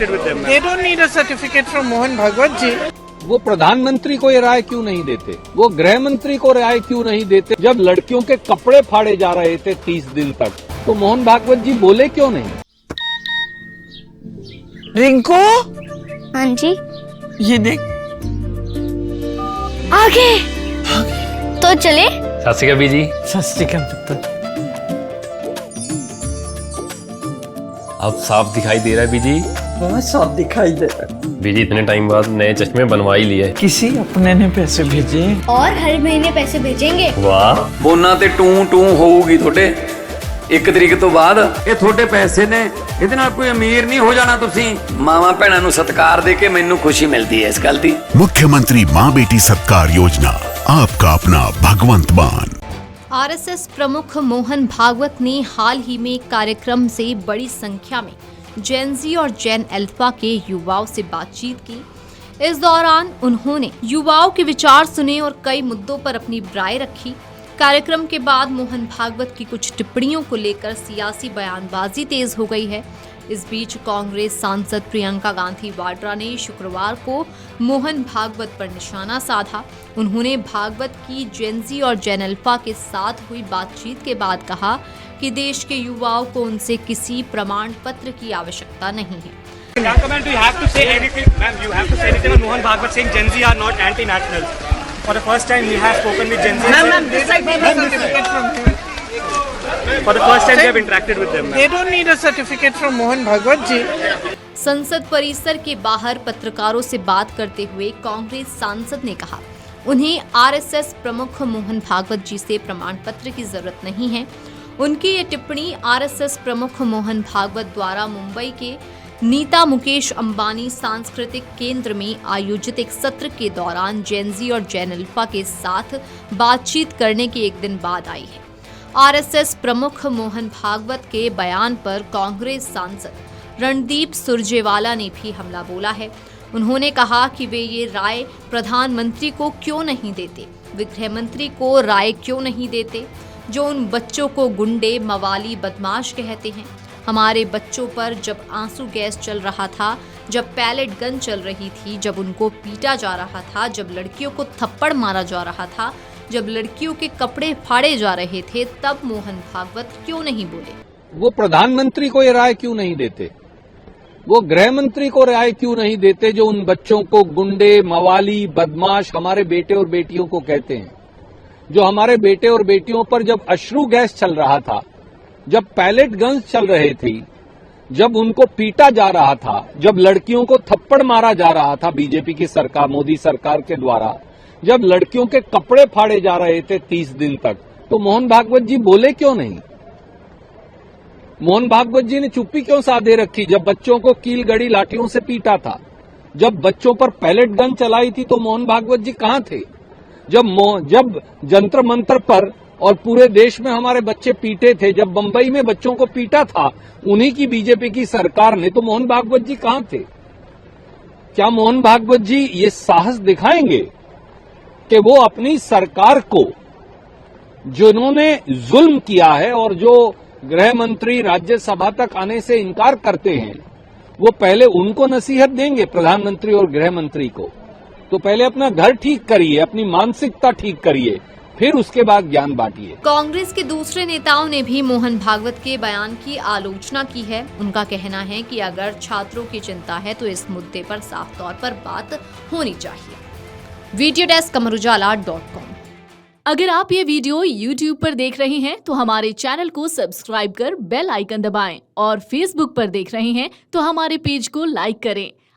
interacted with them. They don't need a certificate from Mohan Bhagwat ji. वो प्रधानमंत्री को ये राय क्यों नहीं देते? वो गृह मंत्री को राय क्यों नहीं देते? जब लड़कियों के कपड़े फाड़े जा रहे थे 30 दिन तक, तो मोहन भागवत जी बोले क्यों नहीं? रिंकू, हाँ जी, ये देख, आगे तो चले। सत श्री अकाल बीजी। सत श्री अकाल पुत्र। अब साफ दिखाई दे रहा है बीजी। बहुत साफ दिखाई दे रहा है। बीजी इतने टाइम बाद नए चश्मे बनवा ही लिए। किसी अपने ने पैसे भेजे और हर महीने पैसे भेजेंगे। वाह, ਬੋਨਾਂ ਤੇ ਟੂ ਟੂ ਹੋਊਗੀ ਤੁਹਾਡੇ 1 ਤਰੀਕ ਤੋਂ ਬਾਅਦ। ਇਹ ਤੁਹਾਡੇ ਪੈਸੇ ਨੇ, ਇਹਦੇ ਨਾਲ ਕੋਈ ਅਮੀਰ ਨਹੀਂ ਹੋ ਜਾਣਾ ਤੁਸੀਂ। ਮਾਵਾਂ ਭੈਣਾਂ ਨੂੰ ਸਤਿਕਾਰ ਦੇ ਕੇ ਮੈਨੂੰ ਖੁਸ਼ੀ ਮਿਲਦੀ ਹੈ ਇਸ ਗੱਲ ਦੀ। मुख्यमंत्री माँ बेटी सत्कार योजना, आपका अपना भगवंत मान। आरएसएस प्रमुख मोहन भागवत ने हाल ही में एक कार्यक्रम से बड़ी संख्या में जेन ज़ी और जेन अल्फा के युवाओं से बातचीत की। इस दौरान उन्होंने युवाओं के विचार सुने और कई मुद्दों पर अपनी राय रखी। कार्यक्रम के बाद मोहन भागवत की कुछ टिप्पणियों को लेकर सियासी बयानबाजी तेज हो गई है। इस बीच कांग्रेस सांसद प्रियंका गांधी वाड्रा ने शुक्रवार को मोहन भागवत पर निशाना साधा। उन्होंने भागवत की जेन ज़ी और जेन अल्फा के साथ हुई बातचीत के बाद कहा कि देश के युवाओं को उनसे किसी प्रमाण पत्र की आवश्यकता नहीं है। Comment, you have to say anything, ma'am. You have to say anything on Mohan Bhagwat saying Gen Z are not anti-nationals. For the first time, we have spoken with Gen Z. Ma'am, they don't need a certificate from him. For the first time, we have interacted with them. They don't need a certificate from Mohan Bhagwat ji. संसद परिसर के बाहर पत्रकारों से बात करते हुए कांग्रेस सांसद ने कहा, उन्हें आरएसएस प्रमुख मोहन भागवत जी से प्रमाण पत्र की जरूरत नहीं है। उनकी ये टिप्पणी आरएसएस प्रमुख मोहन भागवत द्वारा मुंबई के नीता मुकेश अंबानी सांस्कृतिक केंद्र में आयोजित एक सत्र के दौरान जेन ज़ी और जेन अल्फा के साथ बातचीत करने के एक दिन बाद आई है। आरएसएस प्रमुख मोहन भागवत के बयान पर कांग्रेस सांसद रणदीप सुरजेवाला ने भी हमला बोला है। उन्होंने कहा कि वे ये राय प्रधानमंत्री को क्यों नहीं देते, वे गृह मंत्री को राय क्यों नहीं देते जो उन बच्चों को गुंडे, मवाली, बदमाश कहते हैं। हमारे बच्चों पर जब आंसू गैस चल रहा था, जब पैलेट गन चल रही थी, जब उनको पीटा जा रहा था, जब लड़कियों को थप्पड़ मारा जा रहा था, जब लड़कियों के कपड़े फाड़े जा रहे थे, तब मोहन भागवत क्यों नहीं बोले? वो प्रधानमंत्री को ये राय क्यों नहीं देते? वो गृह मंत्री को राय क्यों नहीं देते जो उन बच्चों को गुंडे, मवाली, बदमाश हमारे बेटे और बेटियों को कहते हैं? जो हमारे बेटे और बेटियों पर जब अश्रु गैस चल रहा था, जब पैलेट गन्स चल रहे थे, जब उनको पीटा जा रहा था, जब लड़कियों को थप्पड़ मारा जा रहा था बीजेपी की सरकार, मोदी सरकार के द्वारा, जब लड़कियों के कपड़े फाड़े जा रहे थे 30 दिन तक, तो मोहन भागवत जी बोले क्यों नहीं? मोहन भागवत जी ने चुप्पी क्यों साधे रखी जब बच्चों को कील गड़ी लाठियों से पीटा था? जब बच्चों पर पैलेट गन चलाई थी तो मोहन भागवत जी कहां थे? जब जंतर मंतर पर और पूरे देश में हमारे बच्चे पीटे थे, जब बंबई में बच्चों को पीटा था उन्हीं की बीजेपी की सरकार ने, तो मोहन भागवत जी कहां थे? क्या मोहन भागवत जी ये साहस दिखाएंगे कि वो अपनी सरकार को, जिन्होंने जुल्म किया है और जो गृह मंत्री राज्यसभा तक आने से इनकार करते हैं, वो पहले उनको नसीहत देंगे, प्रधानमंत्री और गृह मंत्री को? तो पहले अपना घर ठीक करिए, अपनी मानसिकता ठीक करिए, फिर उसके बाद ज्ञान बांटिए। कांग्रेस के दूसरे नेताओं ने भी मोहन भागवत के बयान की आलोचना की है। उनका कहना है कि अगर छात्रों की चिंता है तो इस मुद्दे पर साफ तौर पर बात होनी चाहिए। Video desk amarujala.com। अगर आप ये वीडियो YouTube पर देख रहे हैं तो हमारे चैनल को सब्सक्राइब कर बेल आइकन दबाएं और Facebook पर देख रहे हैं तो हमारे पेज को लाइक करें।